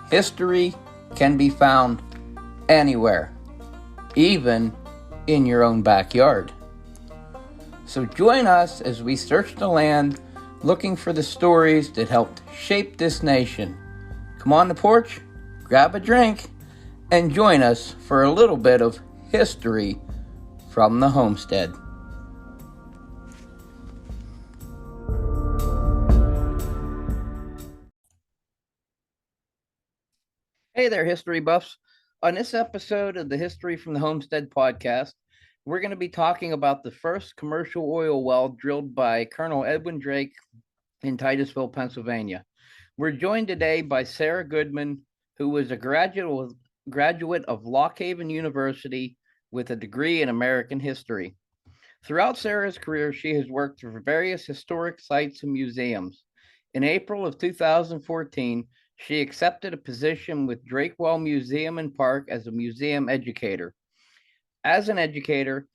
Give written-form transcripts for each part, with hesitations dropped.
History can be found anywhere, even in your own backyard. So join us as we search the land looking for the stories that helped shape this nation. Come on the porch, grab a drink, and join us for a little bit of history from the homestead. Hey there, history buffs. On this episode of the History from the Homestead podcast, we're going to be talking about the first commercial oil well drilled by Colonel Edwin Drake in Titusville, Pennsylvania. We're joined today by Sarah Goodman, who was a graduate of Lock Haven University with a degree in American history. Throughout Sarah's career, she has worked for various historic sites and museums. In April of 2014, she accepted a position with Drakewell Museum and Park as a museum educator. As an educator,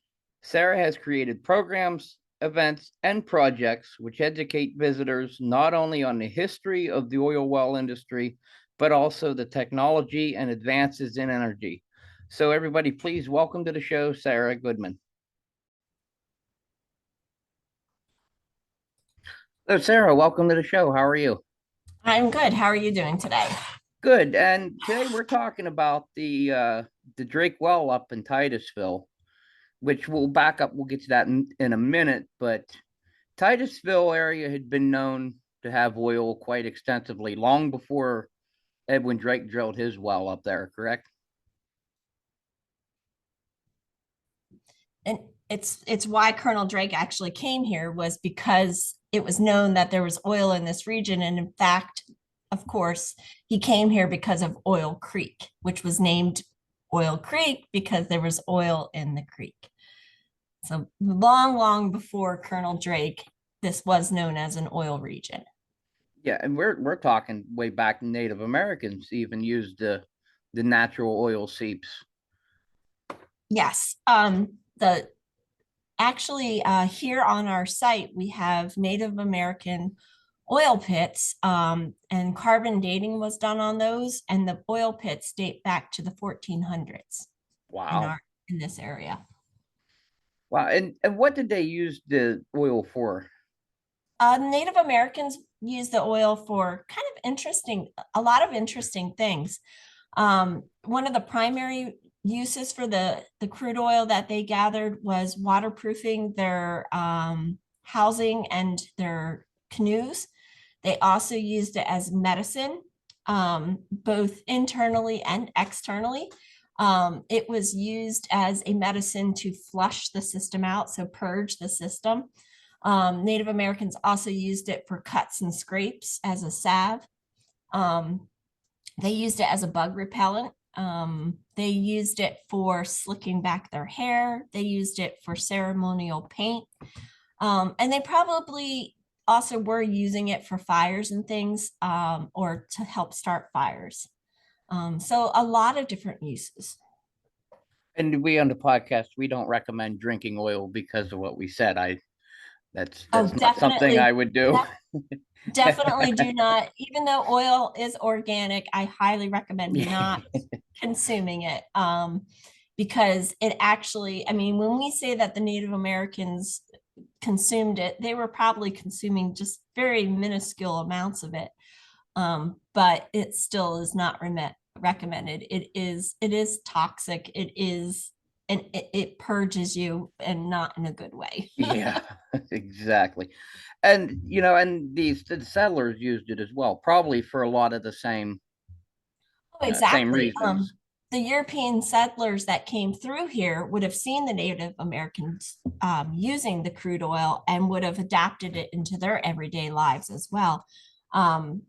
Sarah has created programs, events, and projects which educate visitors not only on the history of the oil well industry, but also the technology and advances in energy. So everybody, please welcome to the show, Sarah Goodman. So Sarah, welcome to the show. How are you? I'm good. How are you doing today? Good. And today we're talking about the Drake well up in Titusville, which we'll back up. We'll get to that in a minute. But Titusville area had been known to have oil quite extensively long before Edwin Drake drilled his well up there, correct? And it's why Colonel Drake actually came here, was because it was known that there was oil in this region. And in fact, of course, he came here because of Oil Creek, which was named Oil Creek because there was oil in the creek. So long before Colonel Drake, this was known as an oil region. Yeah, and we're talking way back. Native Americans even used the natural oil seeps. Yes. The actually here on our site we have Native American oil pits, and carbon dating was done on those, and the oil pits date back to the 1400s in Wow. our in this area. Wow. And what did they use the oil for? Native Americans use the oil for kind of a lot of interesting things. One of the primary uses for the crude oil that they gathered was waterproofing their housing and their canoes. They also used it as medicine, both internally and externally. It was used as a medicine to flush the system out, so purge the system. Native Americans also used it for cuts and scrapes as a salve. They used it as a bug repellent. They used it for slicking back their hair. They used it for ceremonial paint. And they probably also were using it for fires and things, or to help start fires. So a lot of different uses. And we on the podcast, we don't recommend drinking oil because of what we said. That's Oh, not something I would do. definitely do not. Even though oil is organic, I highly recommend not consuming it, because it actually, I mean, when we say that the Native Americans consumed it, they were probably consuming just very minuscule amounts of it. But it still is not recommended. It is toxic. It is, and it purges you, and not in a good way. Yeah, exactly. And and the settlers used it as well, probably for a lot of the Oh, same exactly. reasons. The European settlers that came through here would have seen the Native Americans using the crude oil and would have adapted it into their everyday lives as well. Um,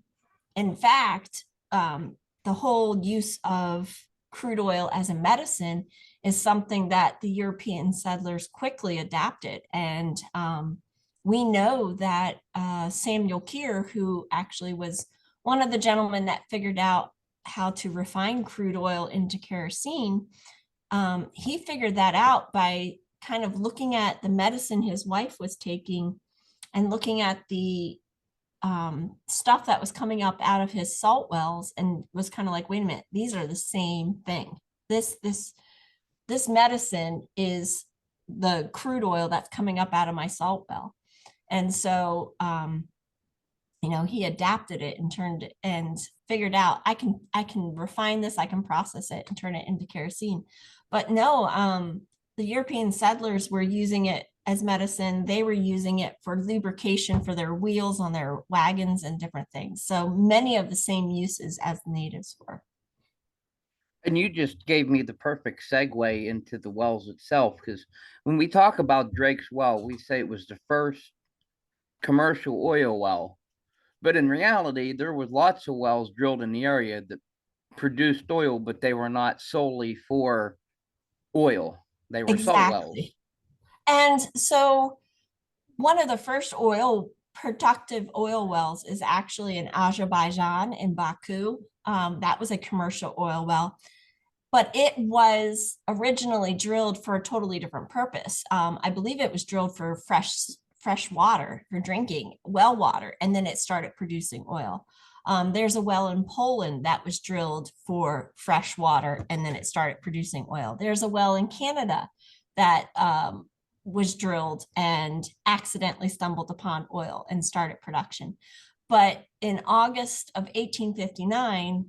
in fact, the whole use of crude oil as a medicine is something that the European settlers quickly adapted. And we know that Samuel Keir, who actually was one of the gentlemen that figured out how to refine crude oil into kerosene, he figured that out by kind of looking at the medicine his wife was taking and looking at the stuff that was coming up out of his salt wells and was kind of like, wait a minute, these are the same thing. This medicine is the crude oil that's coming up out of my salt well. And so he adapted it and turned it and figured out I can refine this, I can process it and turn it into kerosene. But no, the European settlers were using it as medicine. They were using it for lubrication for their wheels on their wagons and different things. So many of the same uses as the natives were. And you just gave me the perfect segue into the wells itself, because when we talk about Drake's well, we say it was the first commercial oil well. But in reality, there was lots of wells drilled in the area that produced oil, but they were not solely for oil. They were salt wells. Exactly. And so one of the first productive oil wells is actually in Azerbaijan in Baku. That was a commercial oil well, but it was originally drilled for a totally different purpose. I believe it was drilled for fresh water for drinking, well water, and then it started producing oil. There's a well in Poland that was drilled for fresh water, and then it started producing oil. There's a well in Canada that was drilled and accidentally stumbled upon oil and started production. But in August of 1859,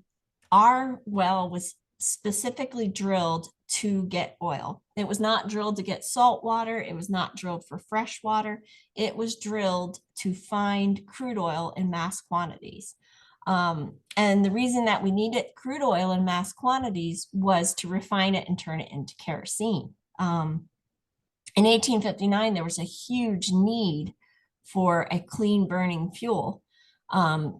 our well was specifically drilled to get oil. It was not drilled to get salt water. It was not drilled for fresh water. It was drilled to find crude oil in mass quantities. And the reason that we needed crude oil in mass quantities was to refine it and turn it into kerosene. In 1859, there was a huge need for a clean burning fuel.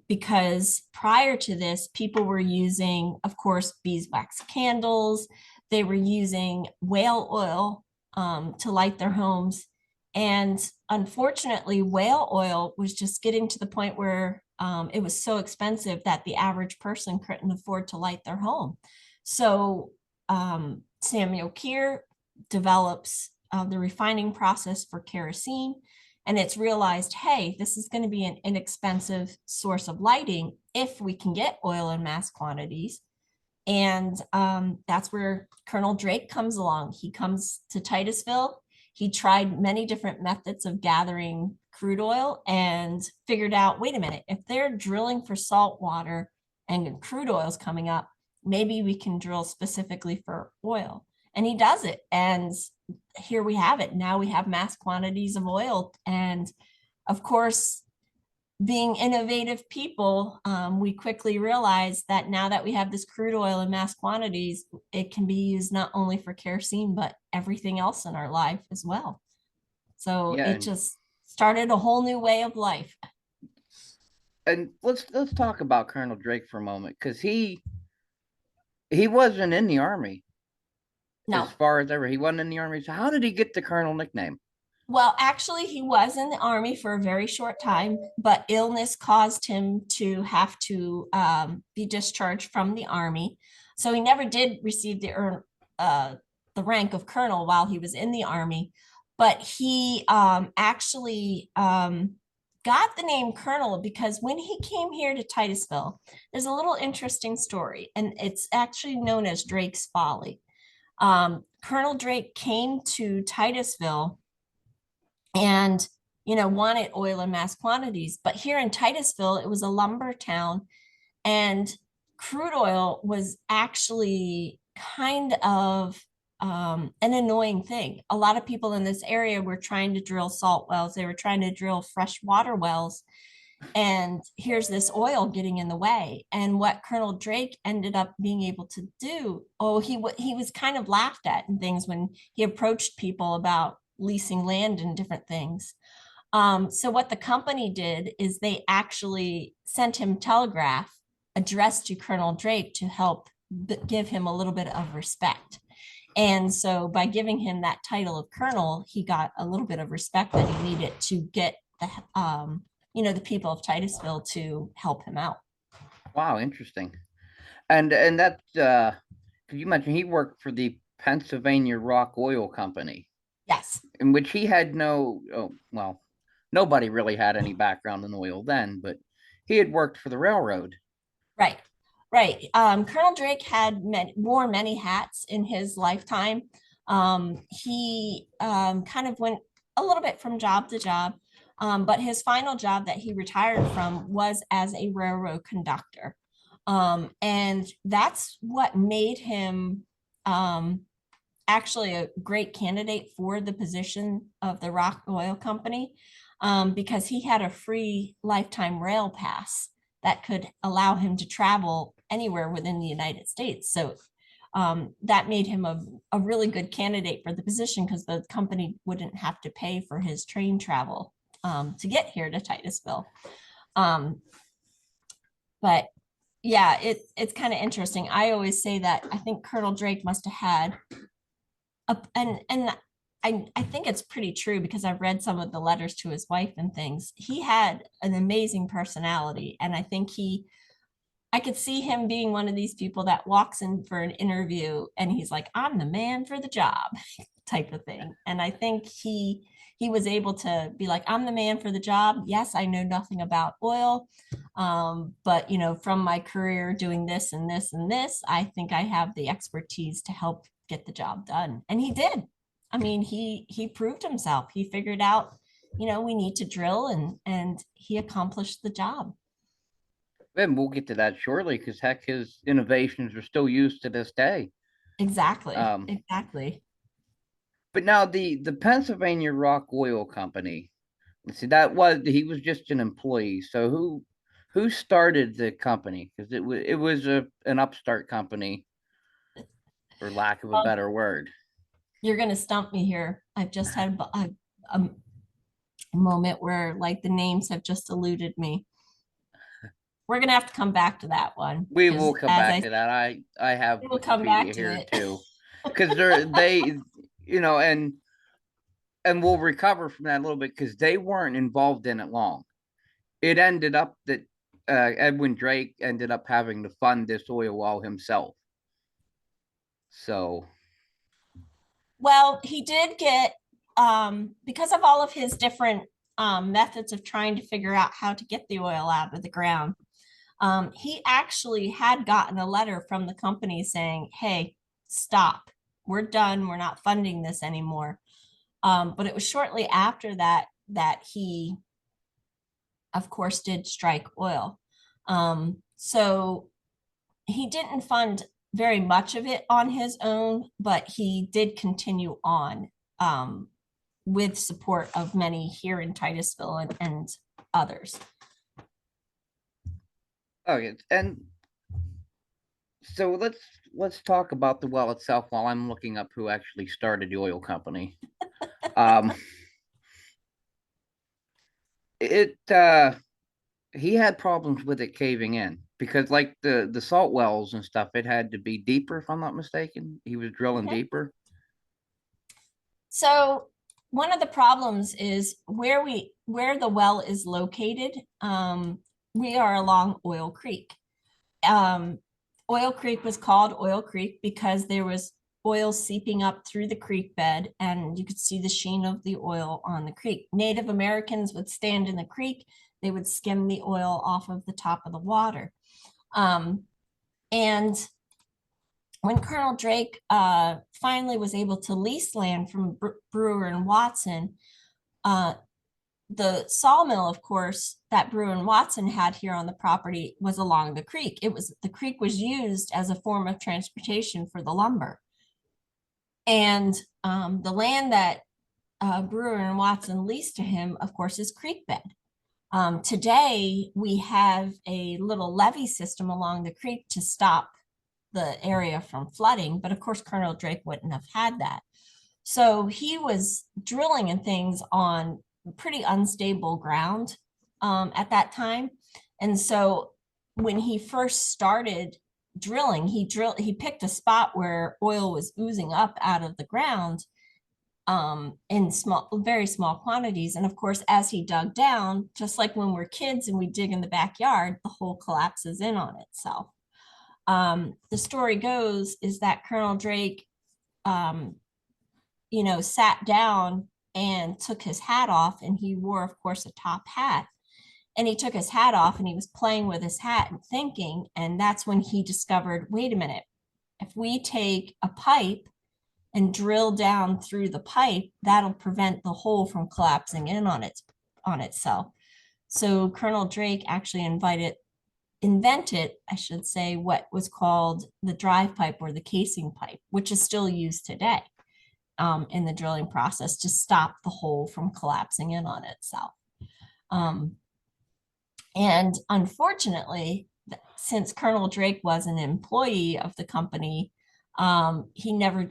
Because prior to this, people were using, of course, beeswax candles. They were using whale oil to light their homes. And unfortunately, whale oil was just getting to the point where it was so expensive that the average person couldn't afford to light their home. So Samuel Keir develops the refining process for kerosene. And it's realized, hey, this is going to be an inexpensive source of lighting if we can get oil in mass quantities. And that's where Colonel Drake comes along. He comes to Titusville. He tried many different methods of gathering crude oil and figured out, wait a minute, if they're drilling for salt water and crude oil is coming up, maybe we can drill specifically for oil. And he does it. And here we have it. Now we have mass quantities of oil. And of course, being innovative people, we quickly realized that now that we have this crude oil in mass quantities, it can be used not only for kerosene, but everything else in our life as well. So Yeah, it just started a whole new way of life. and let's talk about Colonel Drake for a moment, because he wasn't in the army as No. far as ever. He wasn't in the army. So how did he get the Colonel nickname? Well, actually, he was in the Army for a very short time, but illness caused him to have to be discharged from the Army. So he never did receive the rank of colonel while he was in the Army, but he actually got the name colonel because when he came here to Titusville, there's a little interesting story, and it's actually known as Drake's Folly. Colonel Drake came to Titusville and wanted oil in mass quantities. But here in Titusville, it was a lumber town, and crude oil was actually kind of an annoying thing. A lot of people in this area were trying to drill salt wells. They were trying to drill fresh water wells. And here's this oil getting in the way. And what Colonel Drake ended up being able to do, he was kind of laughed at and things when he approached people about leasing land and different things. So what the company did is they actually sent him telegraph addressed to Colonel Drake to help give him a little bit of respect. And so by giving him that title of colonel, he got a little bit of respect that he needed to get the people of Titusville to help him out. Wow, interesting. And that you mentioned he worked for the Pennsylvania Rock Oil Company, Yes. in which he had nobody really had any background in oil then, but he had worked for the railroad. Right, right. Colonel Drake had wore many hats in his lifetime. He kind of went a little bit from job to job, but his final job that he retired from was as a railroad conductor. And that's what made him actually a great candidate for the position of the Rock Oil Company, because he had a free lifetime rail pass that could allow him to travel anywhere within the United States. So that made him a really good candidate for the position because the company wouldn't have to pay for his train travel to get here to Titusville. But yeah, it's kind of interesting. I always say that I think Colonel Drake must have had and I think it's pretty true because I've read some of the letters to his wife and things. He had an amazing personality, and I think I could see him being one of these people that walks in for an interview and he's like, "I'm the man for the job," type of thing. And I think he was able to be like, "I'm the man for the job. Yes, I know nothing about oil, but from my career doing this and this and this, I think I have the expertise to help get the job done." And he did. I mean, he proved himself. He figured out, we need to drill, and he accomplished the job. And we'll get to that shortly because heck, his innovations are still used to this day. Exactly. Um, Exactly. but now the Pennsylvania Rock Oil Company. Let's see, that was he was just an employee. So who started the company? Because it was an upstart company, for lack of a Um, better word. you're gonna stump me here. I've just had a moment where like the names have just eluded me. We're gonna have to come back to that one We because will come as back I to that. I have we will come back Wikipedia to here it. too, because they and we'll recover from that a little bit because they weren't involved in it long. It ended up that Edwin Drake ended up having to fund this oil well himself. So, Well, he did get because of all of his different methods of trying to figure out how to get the oil out of the ground. He actually had gotten a letter from the company saying, "Hey, stop. We're done. We're not funding this anymore." But it was shortly after that he, of course, did strike oil. So he didn't fund very much of it on his own, but he did continue on with support of many here in Titusville and others. okay, and so let's talk about the well itself while I'm looking up who actually started the oil company. Um, it he had problems with it caving in because like the salt wells and stuff, it had to be deeper if I'm not mistaken. He was drilling Mhm. deeper. So one of the problems is where the well is located. We are along Oil Creek. Um, Oil Creek was called Oil Creek because there was oil seeping up through the creek bed and you could see the sheen of the oil on the creek. Native Americans would stand in the creek, they would skim the oil off of the top of the water. And when Colonel Drake finally was able to lease land from Brewer and Watson, uh, the sawmill, of course, that Brewer and Watson had here on the property was along the creek. The creek was used as a form of transportation for the lumber. And the land that Brewer and Watson leased to him, of course, is creek bed. Today, we have a little levee system along the creek to stop the area from flooding, but of course, Colonel Drake wouldn't have had that. So he was drilling and things on pretty unstable ground at that time. And so when he first started drilling, he picked a spot where oil was oozing up out of the ground in very small quantities. And of course, as he dug down, just like when we're kids and we dig in the backyard, the hole collapses in on itself. The story goes is that Colonel Drake, sat down and took his hat off, and he wore, of course, a top hat. And he took his hat off and he was playing with his hat and thinking, and that's when he discovered, wait a minute, if we take a pipe and drill down through the pipe, that'll prevent the hole from collapsing in on itself. So Colonel Drake actually invented, I should say, what was called the drive pipe or the casing pipe, which is still used today in the drilling process to stop the hole from collapsing in on itself. And unfortunately, since Colonel Drake was an employee of the company, he never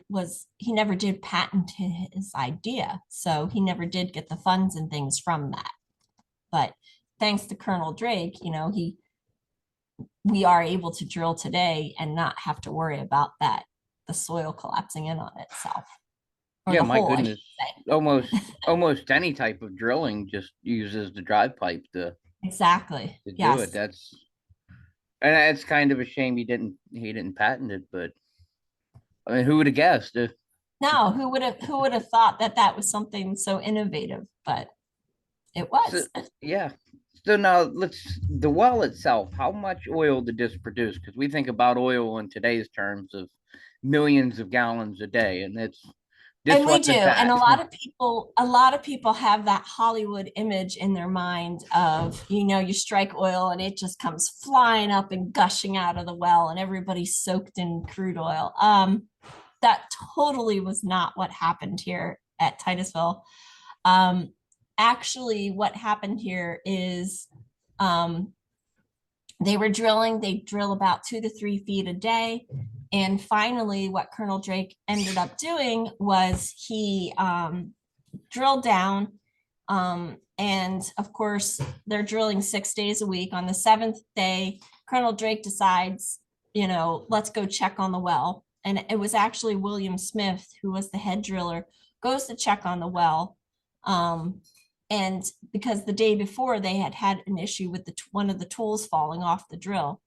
did patent his idea. So he never did get the funds and things from that. But thanks to Colonel Drake, we are able to drill today and not have to worry about the soil collapsing in on itself. Yeah, my goodness. Almost any type of drilling just uses the drive pipe to Exactly. do Yes. it. And it's kind of a shame he didn't patent it, but I mean, who would have guessed? No, who would have thought that was something so innovative, but it was. Yeah. So now the well itself, how much oil did this produce? Because we think about oil in today's terms of millions of gallons a day, and this And we do. wasn't And that. a lot of people have that Hollywood image in their mind of, you strike oil and it just comes flying up and gushing out of the well and everybody's soaked in crude oil. That totally was not what happened here at Titusville. Actually, what happened here is they were drilling, they drill about 2 to 3 feet a day. And finally, what Colonel Drake ended up doing was he drilled down. And of course, they're drilling 6 days a week. On the 7th day, Colonel Drake decides, let's go check on the well. And it was actually William Smith, who was the head driller, goes to check on the well. And because the day before they had an issue with one of the tools falling off the drill.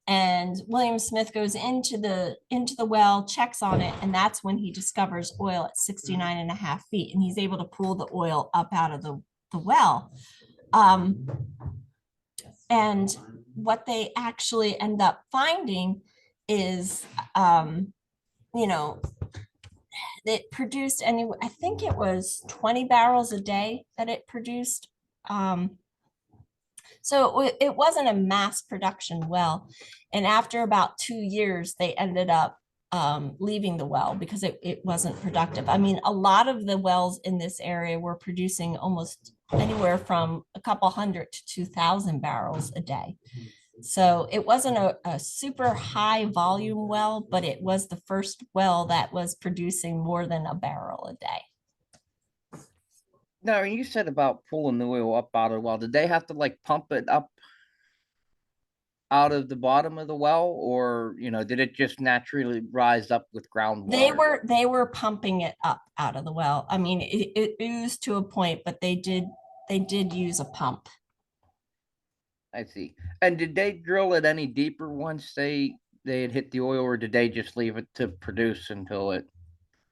And William Smith goes into the well, checks on it, and that's when he discovers oil at 69.5 feet, and he's able to pull the oil up out of the well. And what they actually end up finding is, it produced I think it was 20 barrels a day that it produced. So it wasn't a mass production well. And after about 2 years, they ended up leaving the well because it wasn't productive. I mean, a lot of the wells in this area were producing almost anywhere from a couple hundred to 2,000 barrels a day. So it wasn't a super high volume well, but it was the first well that was producing more than a barrel a day. Now, you said about pulling the oil up out of the well. Did they have to pump it up out of the bottom of the well, or did it just naturally rise up with groundwater? They were pumping it up out of the well. I mean, it oozed to a point, but they did use a pump. I see. And did they drill it any deeper once they had hit the oil, or did they just leave it to produce until it?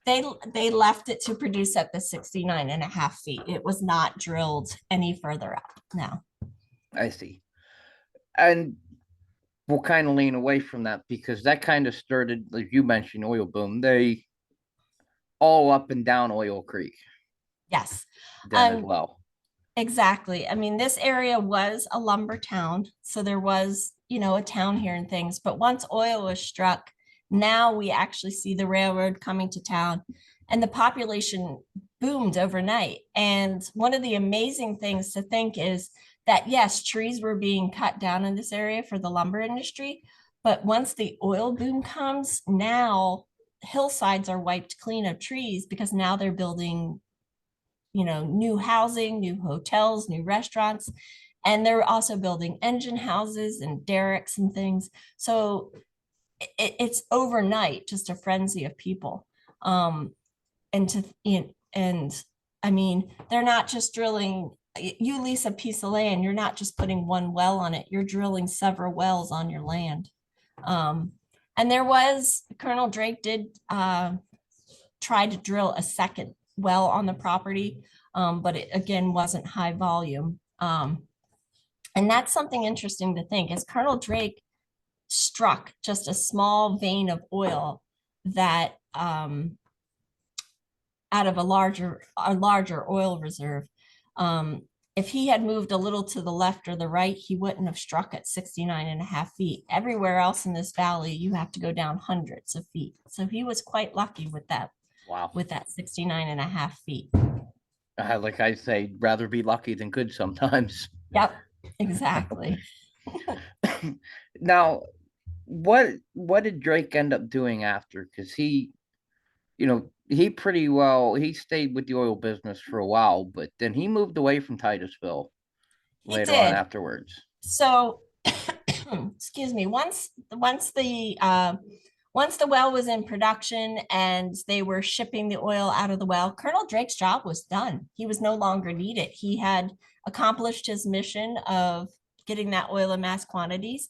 They left it to produce at the 69.5 feet. It was not drilled any further up. No. I see. And we'll kind of lean away from that because that kind of started, like you mentioned, oil boom. They all up and down Oil Creek. Yes. Then as well. Exactly. I mean, this area was a lumber town, so there was, a town here and things. But once oil was struck, now we actually see the railroad coming to town, and the population boomed overnight. And one of the amazing things to think is that, yes, trees were being cut down in this area for the lumber industry, but once the oil boom comes, now hillsides are wiped clean of trees because now they're building new housing, new hotels, new restaurants, and they're also building engine houses and derricks and things. So it's overnight just a frenzy of people. And I mean, they're not just drilling. You lease a piece of land, you're not just putting one well on it, you're drilling several wells on your land. And Colonel Drake did try to drill a second well on the property, but it again wasn't high volume. And that's something interesting to think is Colonel Drake struck just a small vein of oil that out of a larger oil reserve. If he had moved a little to the left or the right, he wouldn't have struck at 69.5 feet. Everywhere else in this valley, you have to go down hundreds of feet. So he was quite lucky with that, Wow. with that 69.5 feet. Like I say, rather be lucky than good sometimes. Yep, exactly. Now, what did Drake end up doing after? Because he pretty well he stayed with the oil business for a while, but then he moved away from Titusville He later on did. afterwards. So, excuse me, once the well was in production and they were shipping the oil out of the well, Colonel Drake's job was done. He was no longer needed. He had accomplished his mission of getting that oil in mass quantities.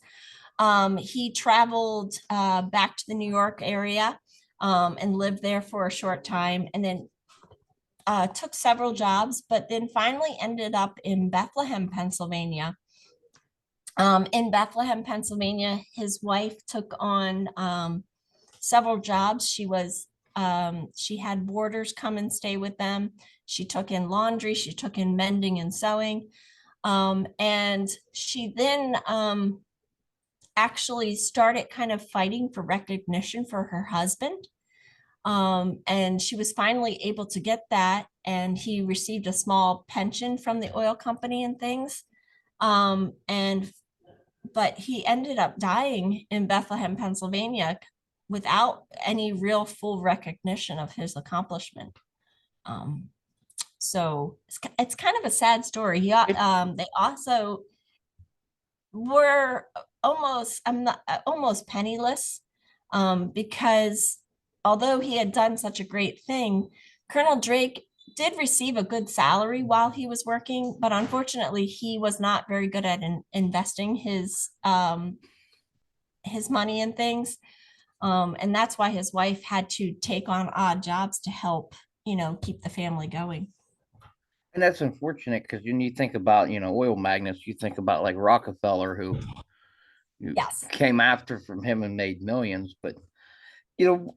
He traveled back to the New York area and lived there for a short time, and then took several jobs, but then finally ended up in Bethlehem, Pennsylvania. In Bethlehem, Pennsylvania, his wife took on several jobs. She had boarders come and stay with them. She took in laundry, she took in mending and sewing. And she then actually started kind of fighting for recognition for her husband. And she was finally able to get that, and he received a small pension from the oil company and things. But he ended up dying in Bethlehem, Pennsylvania, without any real full recognition of his accomplishment. So it's kind of a sad story. They also were almost penniless, because although he had done such a great thing, Colonel Drake did receive a good salary while he was working, but unfortunately, he was not very good at investing his money in things, and that's why his wife had to take on odd jobs to help, keep the family going. And that's unfortunate because when you think about, oil magnates, you think about like Rockefeller, who Yes. came after from him and made millions. But you know,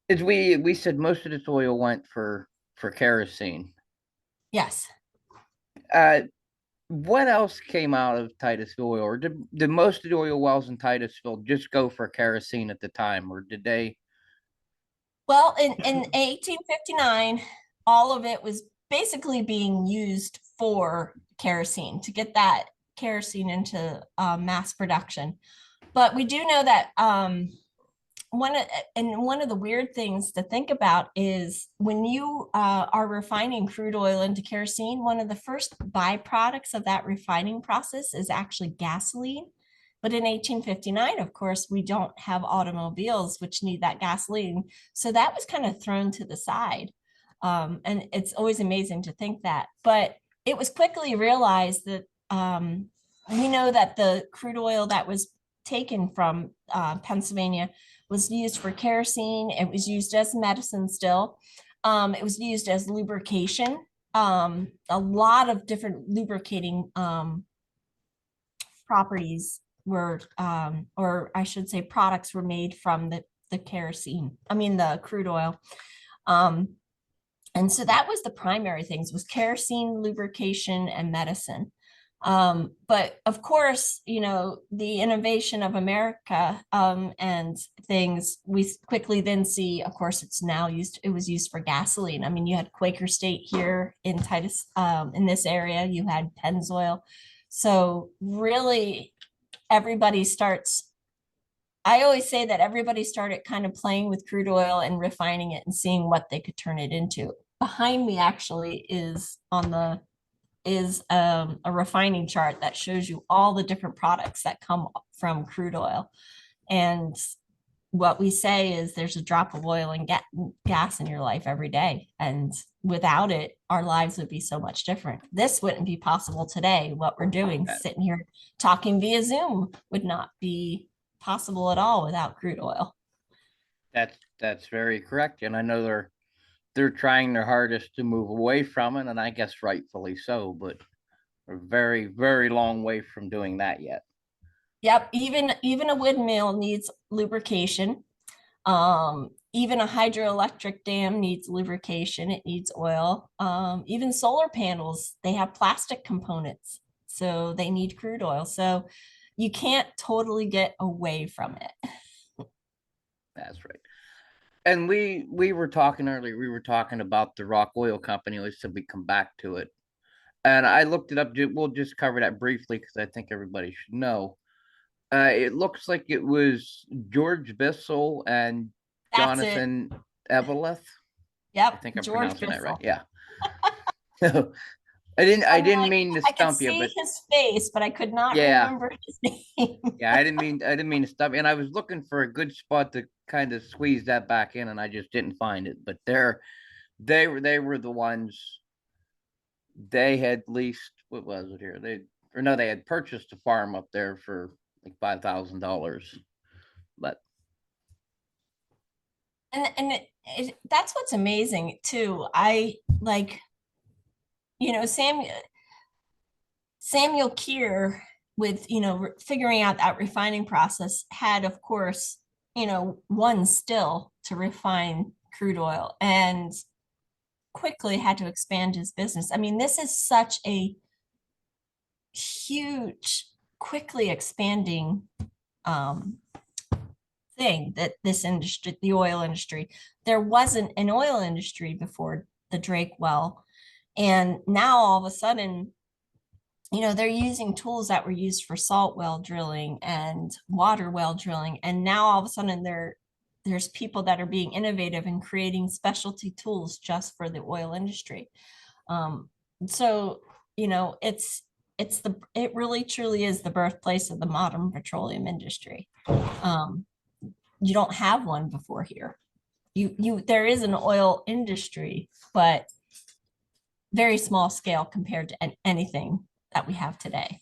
as we said, most of this oil went for kerosene. Yes. Uh, what else came out of Titusville oil, or did most of the oil wells in Titusville just go for kerosene at the time, or did they? Well, in 1859, all of it was basically being used for kerosene to get that kerosene into mass production. But we do know that one of the weird things to think about is when you are refining crude oil into kerosene, one of the first byproducts of that refining process is actually gasoline. But in 1859, of course, we don't have automobiles which need that gasoline. So that was kind of thrown to the side. And it's always amazing to think that. But it was quickly realized that we know that the crude oil that was taken from Pennsylvania was used for kerosene. It was used as medicine still. It was used as lubrication. A lot of different lubricating properties were, or I should say products were made from the kerosene, the crude oil. And so that was the primary things, was kerosene, lubrication, and medicine. But of course, the innovation of America and things, we quickly then see, of course, it was used for gasoline. You had Quaker State here in in this area, you had Pennzoil. So really, I always say that everybody started kind of playing with crude oil and refining it and seeing what they could turn it into. Behind me actually is a refining chart that shows you all the different products that come from crude oil. And what we say is there's a drop of oil and gas in your life every day. And without it, our lives would be so much different. This wouldn't be possible today. What we're doing, sitting here talking via Zoom, would not be possible at all without crude oil. That's very correct, and I know they're trying their hardest to move away from it, and I guess rightfully so, but we're very, very long way from doing that yet. Yep, even a windmill needs lubrication. Even a hydroelectric dam needs lubrication, it needs oil. Even solar panels, they have plastic components, so they need crude oil. So you can't totally get away from it. That's right. And we were talking earlier, we were talking about the Rock Oil Company. We said we come back to it. And I looked it up. We'll just cover that briefly because I think everybody should know. It looks like it was George Bissell and That's it. Jonathan Eveleth. I Yep, think I'm George pronouncing that right. Bissell. Yeah. I didn't Like, mean to I could stump you, see but his face, but I could not yeah, remember his name. yeah, I didn't mean to stump you. And I was looking for a good spot to kind of squeeze that back in, and I just didn't find it. But they were the ones. They had leased, what was it here? They had purchased a farm up there for like $5,000. But And that's what's amazing too. I like, Samuel Keir with, figuring out that refining process had, of course, one still to refine crude oil and quickly had to expand his business. I mean, this is such a huge, quickly expanding um, thing that this industry, the oil industry, there wasn't an oil industry before the Drake well. And now all of a sudden, they're using tools that were used for salt well drilling and water well drilling. And now all of a sudden there's people that are being innovative and creating specialty tools just for the oil industry. Um, so, it really truly is the birthplace of the modern petroleum industry. Um, you don't have one before here. There is an oil industry, but very small scale compared to anything that we have today.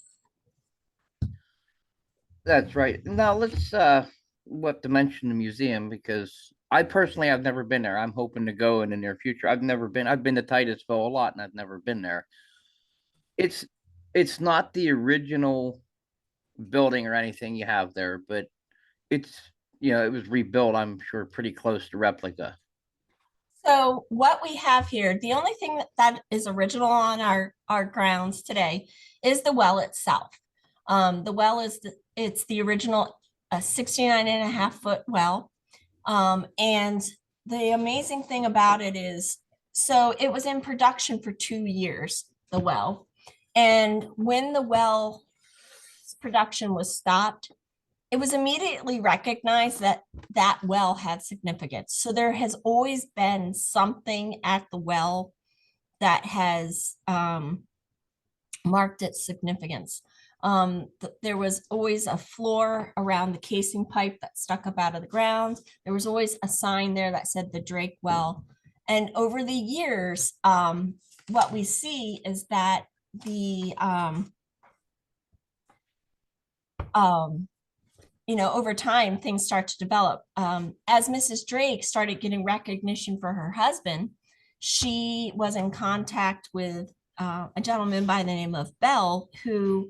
that's right. Now let's what to mention the museum because I personally have never been there. I'm hoping to go in the near future. I've been to Titusville a lot and I've never been there. It's it's not the original building or anything you have there, but it's it was rebuilt, I'm sure pretty close to replica. So what we have here, the only thing that is original on our grounds today is the well itself. The well it's the original 69 and a half foot well. And the amazing thing about it is, so it was in production for 2 years, the well. And when the well production was stopped, it was immediately recognized that that well had significance. So there has always been something at the well that has marked its significance. There was always a floor around the casing pipe that stuck up out of the ground. There was always a sign there that said the Drake well. And over the years, what we see is that the over time, things start to develop. As Mrs. Drake started getting recognition for her husband, she was in contact with a gentleman by the name of Bell, who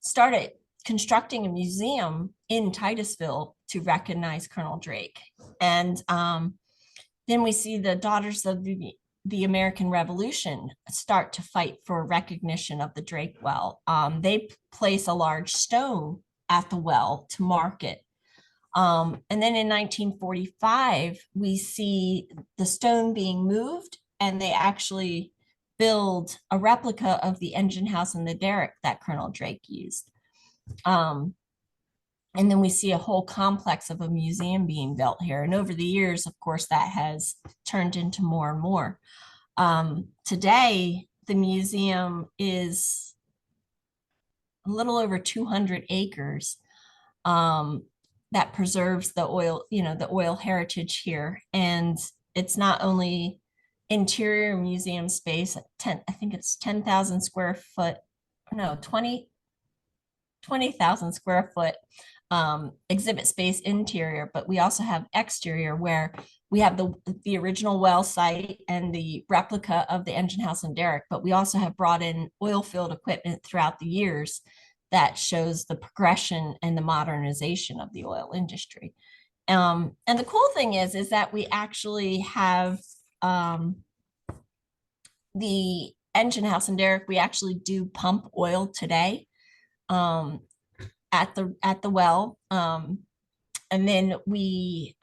started constructing a museum in Titusville to recognize Colonel Drake. And then we see the Daughters of the American Revolution start to fight for recognition of the Drake well. They place a large stone at the well to mark it. And then in 1945, we see the stone being moved, and they actually build a replica of the engine house and the derrick that Colonel Drake used. And then we see a whole complex of a museum being built here. And over the years, of course, that has turned into more and more. Today, the museum is a little over 200 acres that preserves the oil, the oil heritage here. And it's not only interior museum space, I think it's 10,000 square foot, no, 20,000 square foot exhibit space interior, but we also have exterior where we have the original well site and the replica of the engine house and derrick, but we also have brought in oil field equipment throughout the years that shows the progression and the modernization of the oil industry. And the cool thing is that we actually have the engine house and derrick. We actually do pump oil today at the well. And then we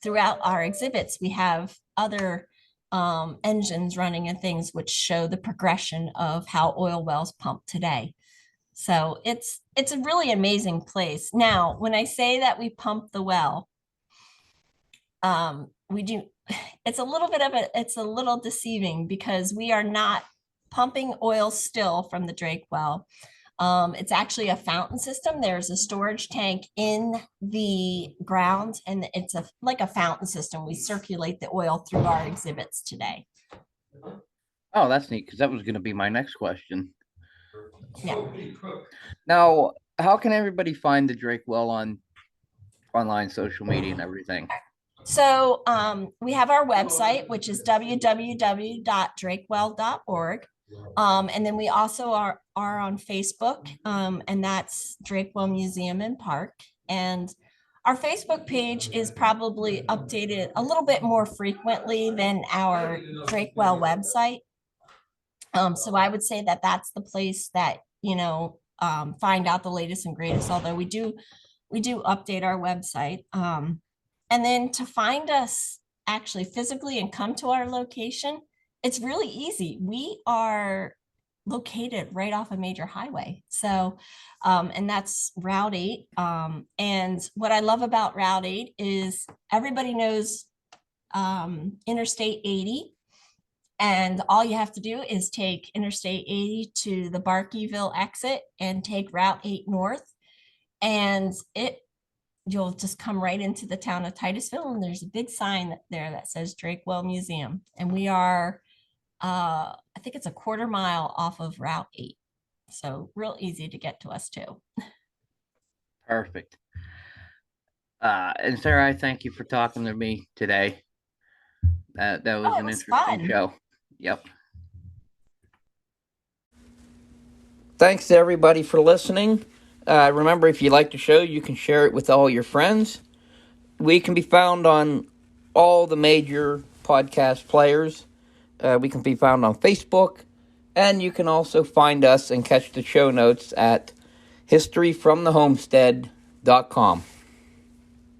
throughout our exhibits, we have other engines running and things which show the progression of how oil wells pump today. So it's a really amazing place. Now, when I say that we pump the well, we do, it's a little deceiving because we are not pumping oil still from the Drake well. It's actually a fountain system. There's a storage tank in the ground, and it's like a fountain system. We circulate the oil through our exhibits today. Oh, that's neat, because that was going to be my next question. Yeah. Now, how can everybody find the Drake well on online social media and everything? So we have our website, which is www.drakewell.org. And then we also are on Facebook, and that's Drakewell Museum and Park. And our Facebook page is probably updated a little bit more frequently than our Drakewell website. So I would say that that's the place that, find out the latest and greatest, although we do update our website. And then to find us actually physically and come to our location, it's really easy. We are located right off a major highway. So, and that's Route 8. And what I love about Route 8 is everybody knows Interstate 80. And all you have to do is take Interstate 80 to the Barkeyville exit and take Route 8 north. And you'll just come right into the town of Titusville. And there's a big sign there that says Drakewell Museum. And we are, I think it's a quarter mile off of Route 8. So real easy to get to us too. Perfect. And Sarah, I thank you for talking to me today. That was an interesting fun. show. Yep. Thanks to everybody for listening. Remember, if you like the show, you can share it with all your friends. We can be found on all the major podcast players. We can be found on Facebook. And you can also find us and catch the show notes at historyfromthehomestead.com.